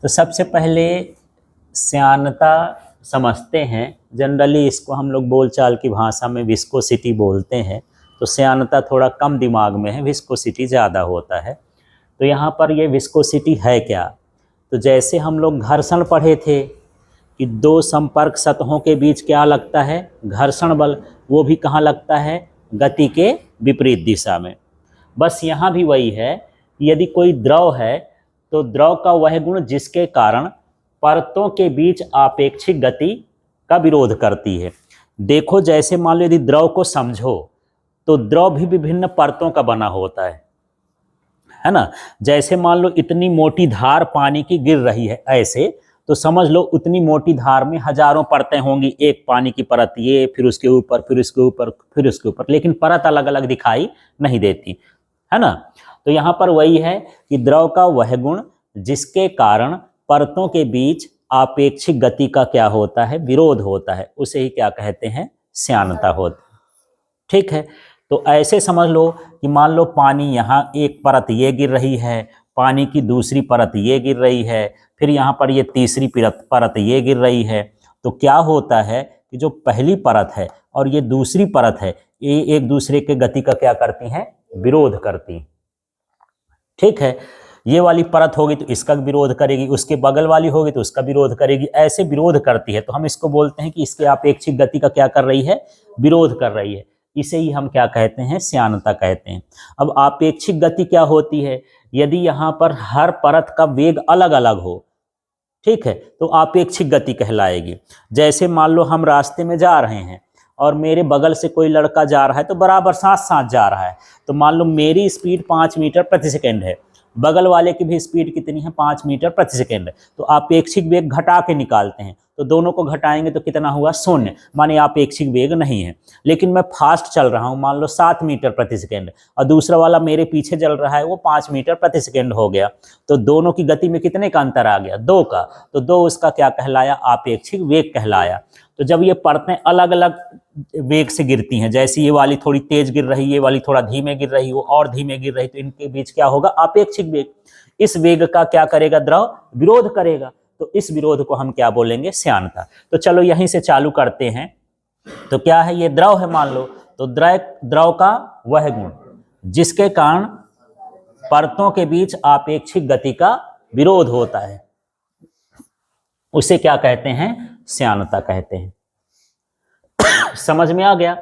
तो सबसे पहले श्यानता समझते हैं। जनरली इसको हम लोग बोलचाल की भाषा में विस्कोसिटी बोलते हैं। तो श्यानता थोड़ा कम दिमाग में है, विस्कोसिटी ज़्यादा होता है। तो यहाँ पर ये विस्कोसिटी है क्या? तो जैसे हम लोग घर्षण पढ़े थे कि दो संपर्क सतहों के बीच क्या लगता है, घर्षण बल, वो भी कहाँ लगता है, गति के विपरीत दिशा में। बस यहाँ भी वही है, यदि कोई द्रव है तो द्रव का वह गुण जिसके कारण परतों के बीच आपेक्षिक गति का विरोध करती है। देखो जैसे मान लो यदि द्रव को समझो तो द्रव भी विभिन्न परतों का बना होता है ना। जैसे मान लो इतनी मोटी धार पानी की गिर रही है ऐसे, तो समझ लो उतनी मोटी धार में हजारों परतें होंगी, एक पानी की परत ये, फिर उसके ऊपर, फिर उसके ऊपर, फिर उसके ऊपर, लेकिन परत अलग अलग दिखाई नहीं देती, है ना। तो यहाँ पर वही है कि द्रव का वह गुण जिसके कारण परतों के बीच आपेक्षिक गति का क्या होता है, विरोध होता है, उसे ही क्या कहते हैं, श्यानता होती है। ठीक है, तो ऐसे समझ लो कि मान लो पानी यहाँ एक परत ये गिर रही है, पानी की दूसरी परत ये गिर रही है, फिर यहाँ पर ये तीसरी परत ये गिर रही है। तो क्या होता है कि जो पहली परत है और ये दूसरी परत है, ये एक दूसरे के गति का क्या करती हैं, विरोध करती। ठीक है, ये वाली परत होगी तो इसका विरोध करेगी, उसके बगल वाली होगी तो उसका विरोध करेगी, ऐसे विरोध करती है। तो हम इसको बोलते हैं कि इसके आपेक्षिक गति का क्या कर रही है, विरोध कर रही है। इसे ही हम क्या कहते हैं, श्यानता कहते हैं। अब आपेक्षिक गति क्या होती है, यदि यहाँ पर हर परत का वेग अलग अलग हो, ठीक है, तो आपेक्षिक गति कहलाएगी। जैसे मान लो हम रास्ते में जा रहे हैं और मेरे बगल से कोई लड़का जा रहा है तो बराबर साथ साथ जा रहा है, तो मान लो मेरी स्पीड 5 मीटर प्रति सेकेंड है, बगल वाले की भी स्पीड कितनी है, 5 मीटर प्रति सेकेंड है। तो आपेक्षिक वेग घटा के निकालते हैं, तो दोनों को घटाएंगे तो कितना हुआ, 0, माने आपेक्षिक वेग नहीं है। लेकिन मैं फास्ट चल रहा हूँ, मान लो 7 मीटर प्रति सेकेंड, और दूसरा वाला मेरे पीछे चल रहा है वो 5 मीटर प्रति सेकेंड हो गया, तो दोनों की गति में कितने का अंतर आ गया, 2 का। तो 2 उसका क्या कहलाया, आपेक्षिक वेग कहलाया। तो जब ये परतें अलग अलग वेग से गिरती हैं, जैसे ये वाली थोड़ी तेज गिर रही है, ये वाली थोड़ा धीमे गिर रही, वो और धीमे गिर रही, तो इनके बीच क्या होगा, आपेक्षिक वेग। इस वेग का क्या करेगा, द्रव विरोध करेगा। तो इस विरोध को हम क्या बोलेंगे, श्यानता। तो चलो यहीं से चालू करते हैं। तो क्या है, ये द्रव है मान लो, तो द्रव का वह गुण जिसके कारण परतों के बीच आपेक्षिक गति का विरोध होता है, उसे क्या कहते हैं, श्यानता कहते हैं। समझ में आ गया।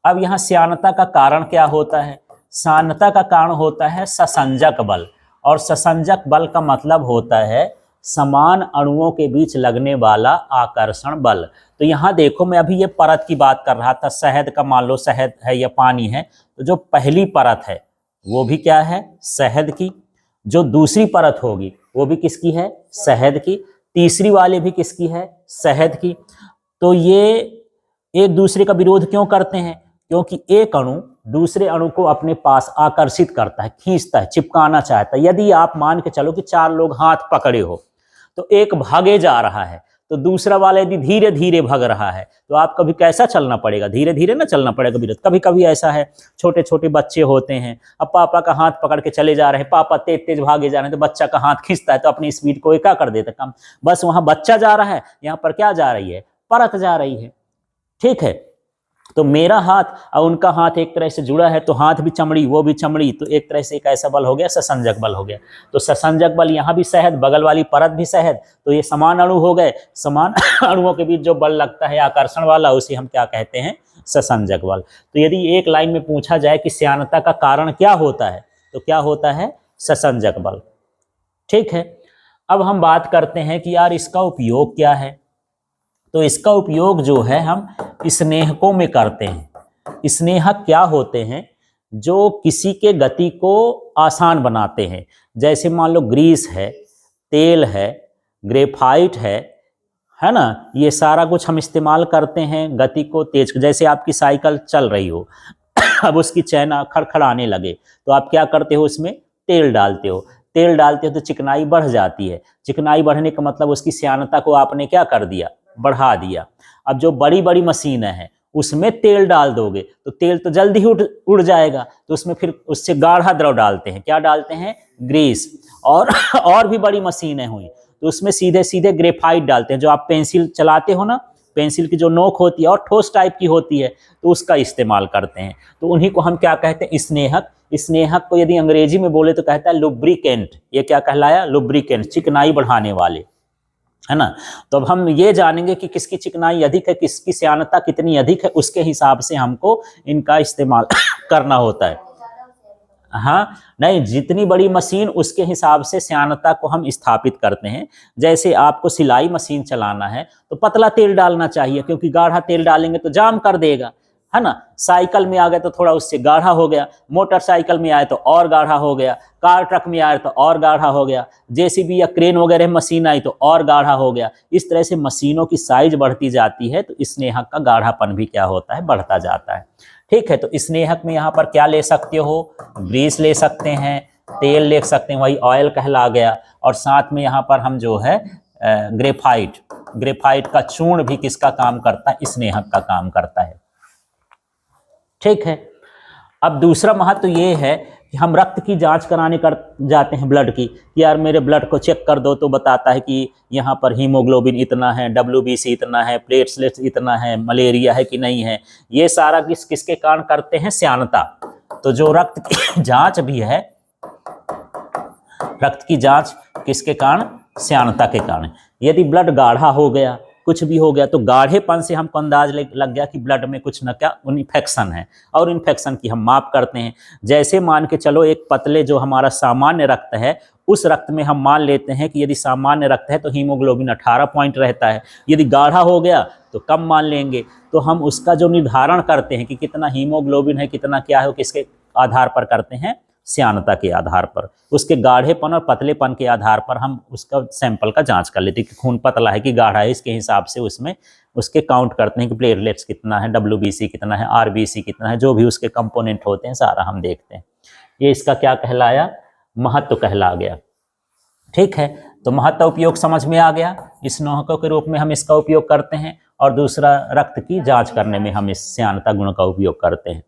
अब यहाँ श्यानता का कारण क्या होता है, श्यानता का कारण होता है ससंजक बल, और ससंजक बल का मतलब होता है समान अणुओं के बीच लगने वाला आकर्षण बल। तो यहाँ देखो, मैं अभी ये परत की बात कर रहा था, शहद का, मान लो शहद है या पानी है, तो जो पहली परत है वो भी क्या है, शहद की, जो दूसरी परत होगी वो भी किसकी है, शहद की, तीसरी वाली भी किसकी है, शहद की। तो ये एक दूसरे का विरोध क्यों करते हैं, क्योंकि एक अणु दूसरे अणु को अपने पास आकर्षित करता है, खींचता है, चिपकाना चाहता है। यदि आप मान के चलो कि 4 लोग हाथ पकड़े हो, तो एक भागे जा रहा है, तो दूसरा वाला यदि धीरे धीरे भाग रहा है, तो आप कभी कैसा चलना पड़ेगा, धीरे धीरे ना चलना पड़ेगा विरोध। कभी कभी ऐसा है, छोटे छोटे बच्चे होते हैं, अब पापा का हाथ पकड़ के चले जा रहे हैं, पापा तेज तेज भागे जा रहे हैं, तो बच्चा का हाथ खींचता है, तो अपनी स्पीड को क्या कर देता कम। बस वहां बच्चा जा रहा है, यहाँ पर क्या जा रही है, परत जा रही है। ठीक है, तो मेरा हाथ और उनका हाथ एक तरह से जुड़ा है, तो हाथ भी चमड़ी वो भी चमड़ी, तो एक तरह से एक ऐसा बल हो गया, ससंजक बल हो गया। तो ससंजक बल यहाँ भी शहद, बगल वाली परत भी शहद, तो ये समान अणु हो गए, समान अणुओं के बीच जो बल लगता है आकर्षण वाला, उसे हम क्या कहते हैं, ससंजक बल। तो यदि एक लाइन में पूछा जाए कि श्यानता का कारण क्या होता है, तो क्या होता है, ससंजक बल। ठीक है, अब हम बात करते हैं कि यार इसका उपयोग क्या है। तो इसका उपयोग जो है हम स्नेहकों में करते हैं। स्नेहक क्या होते हैं, जो किसी के गति को आसान बनाते हैं। जैसे मान लो ग्रीस है, तेल है, ग्रेफाइट है ना, ये सारा कुछ हम इस्तेमाल करते हैं गति को तेज। जैसे आपकी साइकिल चल रही हो, अब उसकी चैन खड़खड़ाने लगे, तो आप क्या करते हो, उसमें तेल डालते हो। तेल डालते हो तो चिकनाई बढ़ जाती है। चिकनाई बढ़ने का मतलब उसकी श्यानता को आपने क्या कर दिया, बढ़ा दिया। अब जो बड़ी बड़ी मशीनें हैं उसमें तेल डाल दोगे तो तेल तो जल्दी ही उड़ जाएगा, तो उसमें फिर उससे गाढ़ा द्रव डालते हैं। क्या डालते हैं, ग्रीस। और भी बड़ी मशीनें हुई तो उसमें सीधे सीधे ग्रेफाइट डालते हैं। जो आप पेंसिल चलाते हो ना, पेंसिल की जो नोक होती है और ठोस टाइप की होती है, तो उसका इस्तेमाल करते हैं। तो उन्हीं को हम क्या कहते हैं, स्नेहक। स्नेहक को यदि अंग्रेजी में बोले तो कहता है लुब्रिकेंट। ये क्या कहलाया, लुब्रिकेंट, चिकनाई बढ़ाने वाले, है ना। तो अब हम ये जानेंगे कि किसकी चिकनाई अधिक है, किसकी श्यानता कितनी अधिक है, उसके हिसाब से हमको इनका इस्तेमाल करना होता है। हाँ, नहीं, जितनी बड़ी मशीन उसके हिसाब से श्यानता को हम स्थापित करते हैं। जैसे आपको सिलाई मशीन चलाना है तो पतला तेल डालना चाहिए, क्योंकि गाढ़ा तेल डालेंगे तो जाम कर देगा, है ना। साइकिल में आ गए तो थोड़ा उससे गाढ़ा हो गया, मोटरसाइकिल में आए तो और गाढ़ा हो गया, कार ट्रक में आए तो और गाढ़ा हो गया, जेसीबी या क्रेन वगैरह मशीन आई तो और गाढ़ा हो गया। इस तरह से मशीनों की साइज बढ़ती जाती है तो स्नेहक का गाढ़ापन भी क्या होता है, बढ़ता जाता है। ठीक है, तो स्नेहक में यहाँ पर क्या ले सकते हो, ग्रीस ले सकते हैं, तेल ले सकते हैं, वही ऑयल कहला गया। और साथ में यहाँ पर हम जो है ग्रेफाइट, ग्रेफाइट का चूर्ण भी किसका काम करता है, स्नेहक का काम करता है। ठीक है, अब दूसरा महत्व ये है कि हम रक्त की जांच कराने कर जाते हैं ब्लड की, यार मेरे ब्लड को चेक कर दो, तो बताता है कि यहाँ पर हीमोग्लोबिन इतना है, WBC इतना है, प्लेटलेट्स इतना है, मलेरिया है कि नहीं है। ये सारा किसके कारण करते हैं, श्यानता। तो जो रक्त की जांच भी है, रक्त की जांच किसके कारण, श्यानता के कारण। यदि ब्लड गाढ़ा हो गया, कुछ भी हो गया, तो गाढ़ेपन से हमको अंदाज लग गया कि ब्लड में कुछ न क्या इन्फेक्शन है, और इन्फेक्शन की हम माप करते हैं। जैसे मान के चलो एक पतले जो हमारा सामान्य रक्त है, उस रक्त में हम मान लेते हैं कि यदि सामान्य रक्त है तो हीमोग्लोबिन 18 पॉइंट रहता है, यदि गाढ़ा हो गया तो कम मान लेंगे। तो हम उसका जो निर्धारण करते हैं कि कितना हीमोग्लोबिन है, कितना क्या है, किसके आधार पर करते हैं, श्यानता के आधार पर। उसके गाढ़ेपन और पतलेपन के आधार पर हम उसका सैंपल का जांच कर लेते हैं कि खून पतला है कि गाढ़ा है, इसके हिसाब से उसमें उसके काउंट करते हैं कि प्लेटलेट्स कितना है, WBC कितना है, RBC कितना है, जो भी उसके कंपोनेंट होते हैं सारा हम देखते हैं। ये इसका क्या कहलाया, महत्व कहला गया। ठीक है, तो महत्व उपयोग समझ में आ गया। स्नेहकों के रूप में हम इसका उपयोग करते हैं, और दूसरा रक्त की जाँच करने में हम इस श्यानता गुण का उपयोग करते हैं।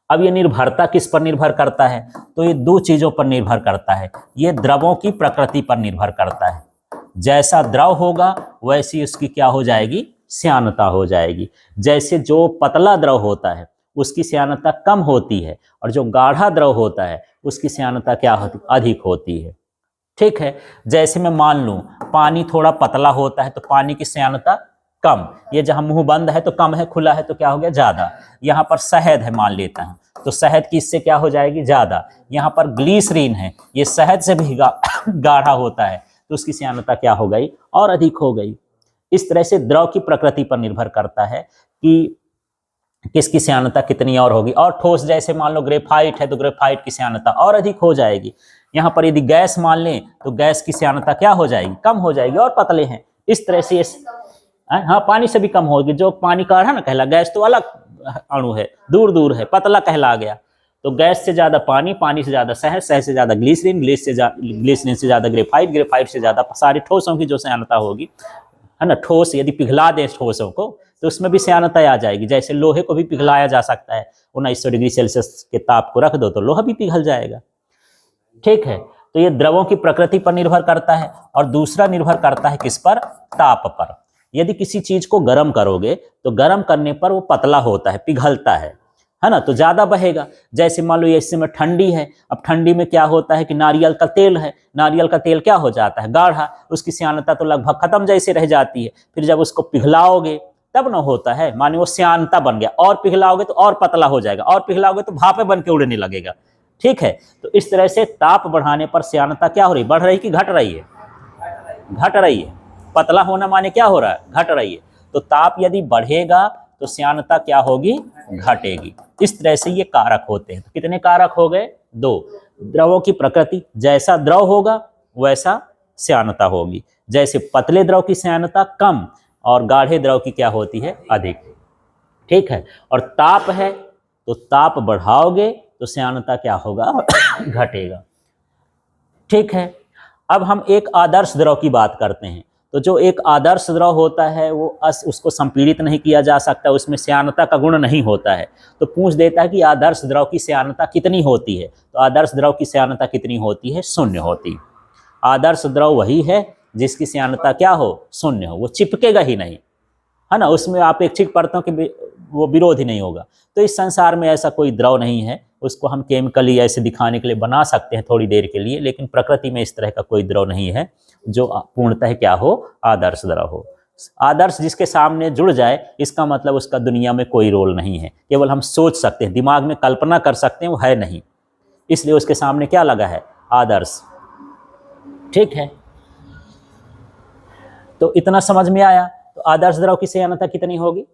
अब ये निर्भरता किस पर निर्भर करता है, तो ये दो चीज़ों पर निर्भर करता है। ये द्रवों की प्रकृति पर निर्भर करता है। जैसा द्रव होगा वैसी उसकी क्या हो जाएगी, श्यानता हो जाएगी। जैसे जो पतला द्रव होता है उसकी श्यानता कम होती है, और जो गाढ़ा द्रव होता है उसकी श्यानता क्या होती, अधिक होती है। ठीक है, जैसे मैं मान लूँ पानी थोड़ा पतला होता है तो पानी की श्यानता कम, ये जहाँ मुंह बंद है तो कम है, खुला है तो क्या हो गया, ज़्यादा। यहाँ पर शहद है मान लेता हूँ, तो शहद की इससे क्या हो जाएगी, ज़्यादा। यहाँ पर ग्लीसरीन है, ये शहद से भी गाढ़ा होता है, तो उसकी श्यानता क्या हो गई, और अधिक हो गई। इस तरह से द्रव की प्रकृति पर निर्भर करता है कि किसकी श्यानता कितनी और होगी। और ठोस जैसे मान लो ग्रेफाइट है तो ग्रेफाइट की श्यानता और अधिक हो जाएगी। यहाँ पर यदि गैस मान लें तो गैस की श्यानता क्या हो जाएगी, कम हो जाएगी, और पतले हैं। इस तरह से हाँ, पानी से भी कम होगी। जो पानी का ना कहला, गैस तो अलग अणु है, दूर दूर है, पतला कहला गया। तो गैस से ज्यादा पानी, पानी से ज्यादा शहद, शहद से ज्यादा ग्लीसरीन, ग्लीसरीन से ज्यादा ग्रेफाइट, ग्रेफाइट से ज्यादा सारी ठोसों की जो श्यानता होगी, है ना। ठोस यदि पिघला दें ठोसों को तो उसमें भी श्यानता आ जाएगी। जैसे लोहे को भी पिघलाया जा सकता है, 1900 डिग्री सेल्सियस के ताप को रख दो तो लोहा भी पिघल जाएगा। ठीक है, तो ये द्रवों की प्रकृति पर निर्भर करता है। और दूसरा निर्भर करता है किस पर, ताप पर। यदि किसी चीज को गर्म करोगे तो गर्म करने पर वो पतला होता है, पिघलता है ना, तो ज्यादा बहेगा। जैसे मान लो ये इस समय ठंडी है, अब ठंडी में क्या होता है कि नारियल का तेल है, नारियल का तेल क्या हो जाता है, गाढ़ा, उसकी श्यानता तो लगभग खत्म जैसे रह जाती है। फिर जब उसको पिघलाओगे तब ना होता है, माने वो श्यानता बन गया, और पिघलाओगे तो और पतला हो जाएगा, और पिघलाओगे तो भापे बन के उड़ने लगेगा। ठीक है, तो इस तरह से ताप बढ़ाने पर श्यानता क्या हो रही, बढ़ रही कि घट रही है, घट रही है। पतला होना माने क्या हो रहा है, घट रही है। तो ताप यदि बढ़ेगा तो श्यानता क्या होगी, घटेगी। इस तरह से ये कारक होते हैं। तो कितने कारक हो गए, 2। द्रवों की प्रकृति, जैसा द्रव होगा वैसा श्यानता होगी। जैसे पतले द्रव की श्यानता कम और गाढ़े द्रव की क्या होती है, अधिक। ठीक है, और ताप है तो ताप बढ़ाओगे तो श्यानता क्या होगा, घटेगा। ठीक है, अब हम एक आदर्श द्रव की बात करते हैं। तो जो एक आदर्श द्रव होता है वो उसको संपीड़ित नहीं किया जा सकता, उसमें श्यानता का गुण नहीं होता है। तो पूछ देता है कि आदर्श द्रव की श्यानता कितनी होती है, तो आदर्श द्रव की श्यानता कितनी होती है, 0 होती है। आदर्श द्रव वही है जिसकी श्यानता क्या हो, शून्य हो, वो चिपकेगा ही नहीं, है ना, उसमें अपेक्षिक परतों के वो विरोध ही नहीं होगा। तो इस संसार में ऐसा कोई द्रव नहीं है, उसको हम केमिकली ऐसे दिखाने के लिए बना सकते हैं थोड़ी देर के लिए, लेकिन प्रकृति में इस तरह का कोई द्रव नहीं है जो पूर्णतः क्या हो, आदर्श द्रव हो। आदर्श जिसके सामने जुड़ जाए इसका मतलब उसका दुनिया में कोई रोल नहीं है, केवल हम सोच सकते हैं, दिमाग में कल्पना कर सकते हैं, वो है नहीं, इसलिए उसके सामने क्या लगा है, आदर्श। ठीक है, तो इतना समझ में आया। तो आदर्श द्रव की श्यानता कितनी होगी,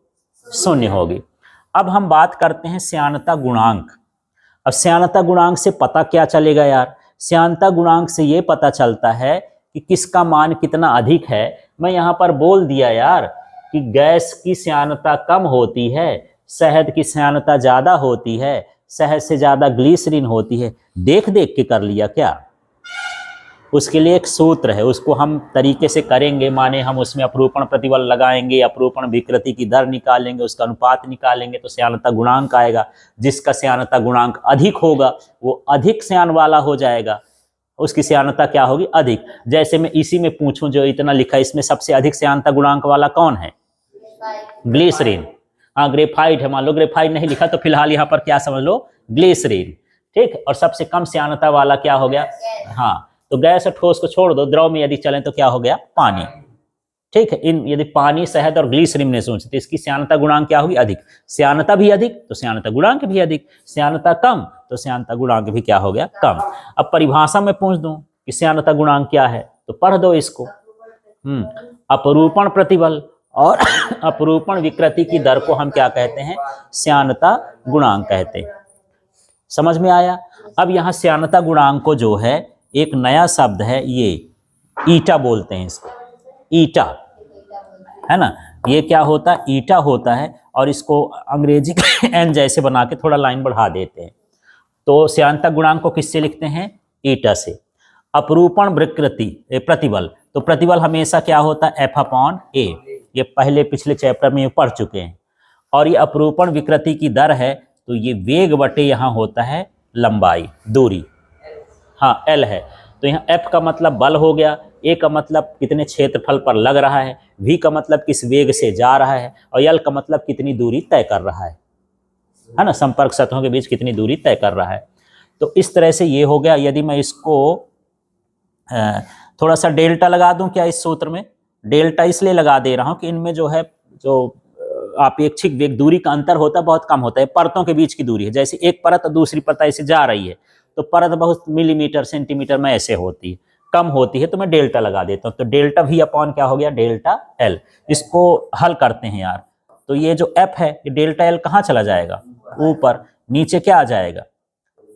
शून्य होगी। अब हम बात करते हैं श्यानता गुणांक। अब श्यानता गुणांक से पता क्या चलेगा यार, श्यानता गुणांक से ये पता चलता है कि किसका मान कितना अधिक है। मैं यहाँ पर बोल दिया यार कि गैस की श्यानता कम होती है, शहद की श्यानता ज़्यादा होती है, शहद से ज़्यादा ग्लिसरीन होती है, देख देख के कर लिया क्या? उसके लिए एक सूत्र है, उसको हम तरीके से करेंगे, माने हम उसमें अपरूपण प्रतिबल लगाएंगे, अपरूपण विकृति की दर निकालेंगे, उसका अनुपात निकालेंगे तो श्यानता गुणांक आएगा। जिसका श्यानता गुणांक अधिक होगा वो अधिक श्यान वाला हो जाएगा, उसकी श्यानता क्या होगी, अधिक। जैसे मैं इसी में पूछूं जो इतना लिखा है, इसमें सबसे अधिक श्यानता गुणांक वाला कौन है, ग्लिसरीन। हाँ ग्रेफाइट है, मान लो ग्रेफाइट नहीं लिखा तो फिलहाल यहाँ पर क्या समझ लो, ग्लिसरीन। ठीक, और सबसे कम श्यानता वाला क्या हो गया, हाँ तो गैस और ठोस को छोड़ दो, द्रव में यदि चलें तो क्या हो गया, पानी। ठीक है, इन यदि पानी, शहद और ग्लिसरीन ने सोचे तो इसकी श्यानता गुणांक क्या होगी, अधिक। श्यानता भी अधिक तो श्यानता गुणांक भी अधिक, श्यानता कम तो श्यानता गुणांक भी क्या हो गया, कम। अब परिभाषा में पूछ दूं कि श्यानता गुणांक क्या है तो पढ़ दो इसको। अपरूपण प्रतिबल और अपरूपण विकृति की दर को हम क्या कहते हैं, श्यानता गुणांक कहते हैं। समझ में आया। अब यहाँ श्यानता गुणांक को जो है एक नया शब्द है, ये ईटा बोलते हैं इसको, ईटा, है ना। ये क्या होता है, ईटा होता है, और इसको अंग्रेजी के एन जैसे बना के थोड़ा लाइन बढ़ा देते हैं। तो श्यानता गुणांक को किससे लिखते हैं, ईटा से। अपरूपण विकृति प्रतिबल, तो प्रतिबल हमेशा क्या होता है, F/A, ये पहले पिछले चैप्टर में पढ़ चुके हैं। और ये अपरूपण विकृति की दर है तो ये वेग बटे यहाँ होता है लंबाई, दूरी, हाँ L है। तो यहाँ F का मतलब बल हो गया, A का मतलब कितने क्षेत्रफल पर लग रहा है, V का मतलब किस वेग से जा रहा है, और L का मतलब कितनी दूरी तय कर रहा है ना, संपर्क सतहों के बीच कितनी दूरी तय कर रहा है। तो इस तरह से ये हो गया। यदि मैं इसको थोड़ा सा डेल्टा लगा दूं क्या इस सूत्र में, डेल्टा इसलिए लगा दे रहा हूं कि इनमें जो है जो अपेक्षिक वेग दूरी का अंतर होता है बहुत कम होता है, परतों के बीच की दूरी है। जैसे एक परत दूसरी परत ऐसे जा रही है तो परत बहुत मिलीमीटर सेंटीमीटर में ऐसे होती है, कम होती है, तो मैं डेल्टा लगा देता हूँ। तो डेल्टा V अपॉन क्या हो गया, डेल्टा L। इसको हल करते हैं यार, तो ये जो F है ये डेल्टा L कहाँ चला जाएगा, ऊपर, नीचे क्या आ जाएगा,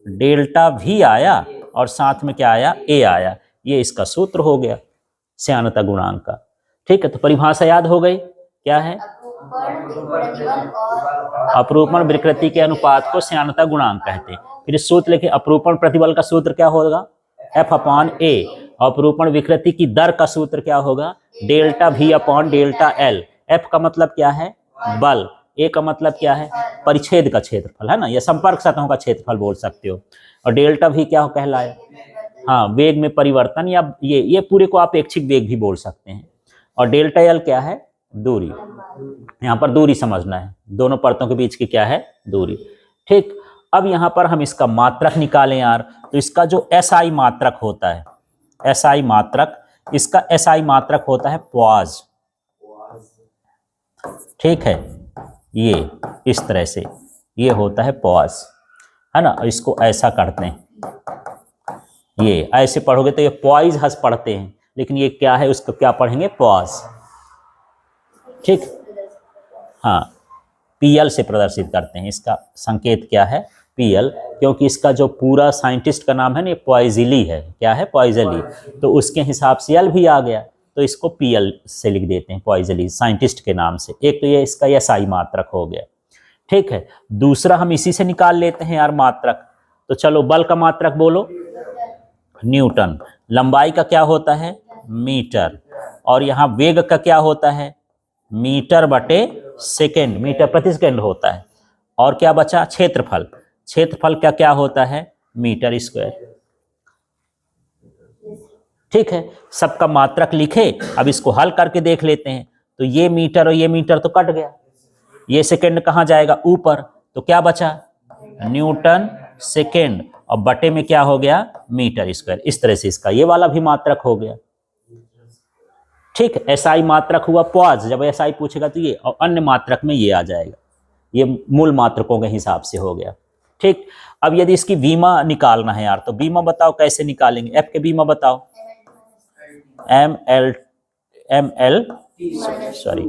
डेल्टा V आया और साथ में क्या आया, A आया। ये इसका सूत्र हो गया श्यानता गुणांक का। ठीक है, तो परिभाषा याद हो गई, क्या है, अपरूपण विकृति के अनुपात को श्यानता गुणांक कहते हैं। फिर सूत्र लिखे, अपरूपण प्रतिबल का सूत्र क्या होगा, F/A। अपरूपण विकृति की दर का सूत्र क्या होगा, delta V upon delta L। F का मतलब क्या है, बल, A का मतलब क्या है, परिच्छेद का क्षेत्रफल, है ना, या संपर्क सतहों का क्षेत्रफल बोल सकते हो। और डेल्टा V क्या कहलाया, हाँ वेग में परिवर्तन, या ये पूरे को आप अपेक्षिक वेग भी बोल सकते हैं। और डेल्टा L क्या है, दूरी, यहाँ पर दूरी समझना है, दोनों परतों के बीच की क्या है, दूरी। ठीक, अब यहाँ पर हम इसका मात्रक निकालें यार, तो इसका जो SI मात्रक होता है, SI मात्रक, इसका SI मात्रक होता है पॉज। ठीक है, ये इस तरह से ये होता है पॉज, है ना। इसको ऐसा करते हैं, ये ऐसे पढ़ोगे तो ये पॉइज हंस पढ़ते हैं, लेकिन ये क्या है, उसको क्या पढ़ेंगे, पॉज। ठीक, हाँ PL से प्रदर्शित करते हैं, इसका संकेत क्या है, PL, क्योंकि इसका जो पूरा साइंटिस्ट का नाम है ना, पॉइजली है, क्या है, पॉइजली, तो उसके हिसाब से L भी आ गया, तो इसको PL से लिख देते हैं, पॉइजली, साइंटिस्ट के नाम से। एक तो ये इसका SI मात्रक हो गया। ठीक है, दूसरा हम इसी से निकाल लेते हैं यार मात्रक। तो चलो बल का मात्रक बोलो, न्यूटन। लंबाई का क्या होता है, मीटर। और यहाँ वेग का क्या होता है, मीटर बटे सेकेंड, मीटर प्रति सेकेंड होता है। और क्या बचा, क्षेत्रफल, क्षेत्रफल का क्या होता है, मीटर स्क्वायर। ठीक है, सबका मात्रक लिखे। अब इसको हल करके देख लेते हैं। तो ये मीटर और ये मीटर तो कट गया, ये सेकेंड कहाँ जाएगा, ऊपर, तो क्या बचा, न्यूटन सेकेंड, और बटे में क्या हो गया, मीटर स्क्वायर। इस तरह से इसका ये वाला भी मात्रक हो गया। ठीक, एसआई मात्रक हुआ पॉज, जब एसआई पूछेगा तो ये, और अन्य मात्रक में ये आ जाएगा। ये मूल मात्रकों के हिसाब से हो गया। ठीक, अब यदि इसकी बीमा निकालना है यार, तो बीमा बताओ कैसे निकालेंगे, एफ के बीमा बताओ। एम एल सॉरी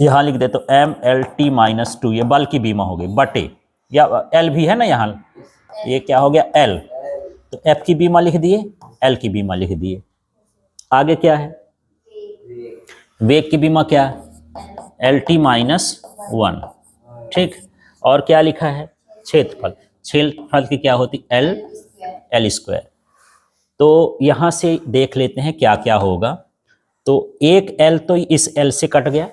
यहां लिख दे तो एम एल टी माइनस 2, ये बल की बीमा हो गई, बटे, या एल भी है ना यहाँ, ये क्या हो गया एल, तो एफ की बीमा लिख दिए, एल की बीमा लिख दिए। आगे क्या है, वेग की बीमा क्या है, एल टी माइनस 1। ठीक, और क्या लिखा है, क्षेत्रफल, क्षेत्रफल की क्या होती, एल स्क्वायर। तो यहां से देख लेते हैं क्या क्या होगा। तो एक एल तो इस एल से कट गया,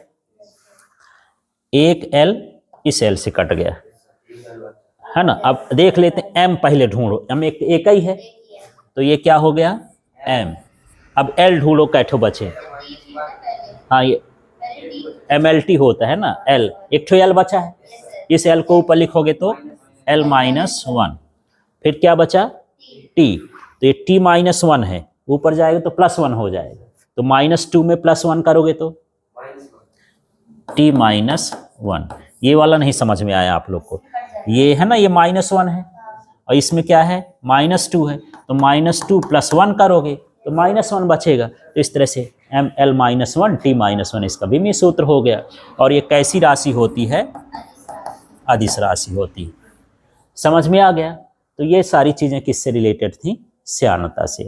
एक एल इस एल से कट गया, है ना। अब देख लेते हैं एम, पहले ढूंढो, एम एक ही है, तो ये क्या हो गया एम। अब एल ढूंढो, कैठो बचे, हाँ ये एम एल टी होता है ना, एल, एक ठो एल बचा है, इस एल को ऊपर लिखोगे तो एल माइनस 1, फिर क्या बचा टी, तो ये टी माइनस 1 है, ऊपर जाएगा तो प्लस 1 हो जाएगा, तो -2 में +1 करोगे तो टी माइनस 1। ये वाला नहीं समझ में आया आप लोग को, ये है ना, ये -1 है और इसमें क्या है -2 है, तो -2 + 1 करोगे तो -1 बचेगा। तो इस तरह से एम एल -1 टी -1 इसका भी सूत्र हो गया। और ये कैसी राशि होती है, अदिश राशि होती है। समझ में आ गया। तो ये सारी चीज़ें किससे रिलेटेड थी, श्यानता से।